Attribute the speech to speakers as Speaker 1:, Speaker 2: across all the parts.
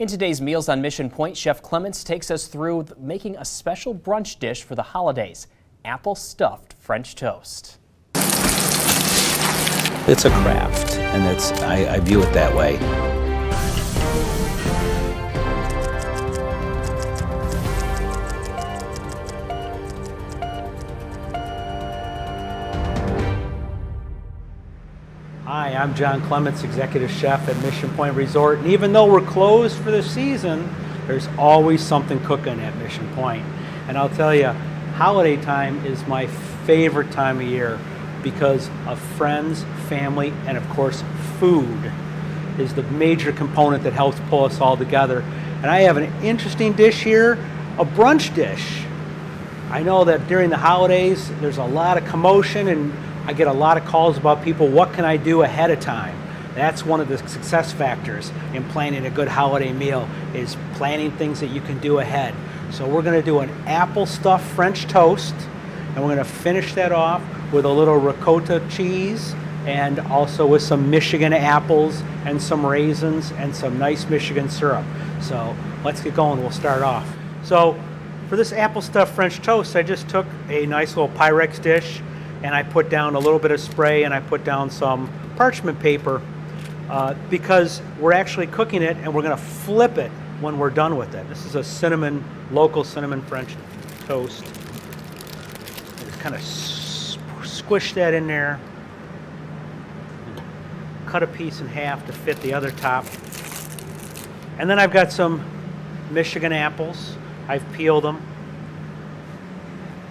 Speaker 1: In today's Meals on Mission Point, Chef Clements takes us through making a special brunch dish for the holidays, apple stuffed French toast.
Speaker 2: It's a craft, and I view it that way. Hi, I'm John Clements, Executive Chef at Mission Point Resort, and even though we're closed for the season, there's always something cooking at Mission Point. And I'll tell you, holiday time is my favorite time of year because of friends, family, and of course, food is the major component that helps pull us all together. And I have an interesting dish here, a brunch dish. I know that during the holidays, there's a lot of commotion and I get a lot of calls about people, what can I do ahead of time? That's one of the success factors in planning a good holiday meal, is planning things that you can do ahead. So we're gonna do an apple stuffed French toast, and we're gonna finish that off with a little ricotta cheese, and also with some Michigan apples and some raisins and some nice Michigan syrup. So let's get going, we'll start off. So for this apple stuffed French toast, I just took a nice little Pyrex dish, and I put down a little bit of spray and I put down some parchment paper because we're actually cooking it and we're gonna flip it when we're done with it. This is a local cinnamon French toast. Just kind of squish that in there. Cut a piece in half to fit the other top. And then I've got some Michigan apples. I've peeled them,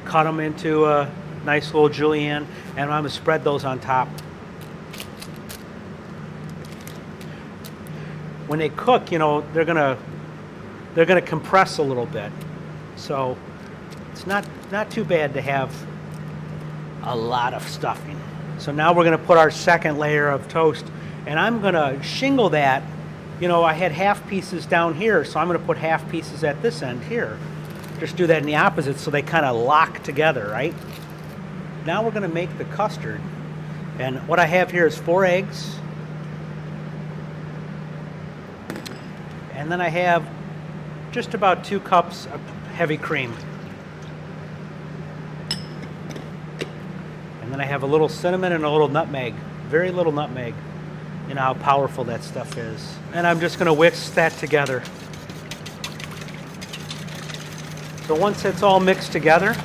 Speaker 2: cut them into a nice little julienne, and I'm going to spread those on top. When they cook, you know, they're gonna compress a little bit, so it's not too bad to have a lot of stuffing. So now we're going to put our second layer of toast, and I'm going to shingle that. You know, I had half pieces down here, so I'm going to put half pieces at this end here. Just do that in the opposite so they kind of lock together, right? Now we're going to make the custard, and what I have here is 4 eggs, and then I have just about 2 cups of heavy cream, and then I have a little cinnamon and a little nutmeg, very little nutmeg. You know how powerful that stuff is. And I'm just going to whisk that together. So once it's all mixed together,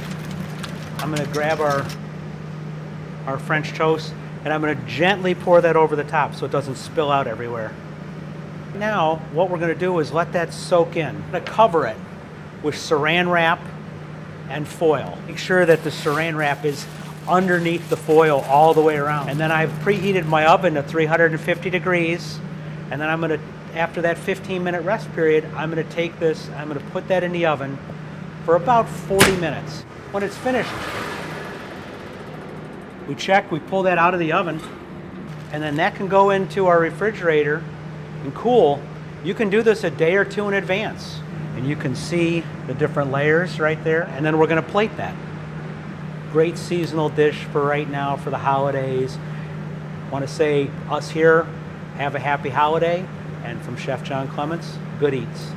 Speaker 2: I'm going to grab our French toast, and I'm going to gently pour that over the top so it doesn't spill out everywhere. Now, what we're going to do is let that soak in. I'm going to cover it with saran wrap and foil. Make sure that the saran wrap is underneath the foil all the way around. And then I've preheated my oven to 350 degrees, and then I'm going to, after that 15-minute rest period, I'm going to take this, I'm going to put that in the oven for about 40 minutes. When it's finished, we check, we pull that out of the oven, and then that can go into our refrigerator and cool. You can do this a day or 2 in advance, and you can see the different layers right there, and then we're going to plate that. Great seasonal dish for right now for the holidays. Want to say, us here, have a happy holiday, and from Chef John Clements, good eats.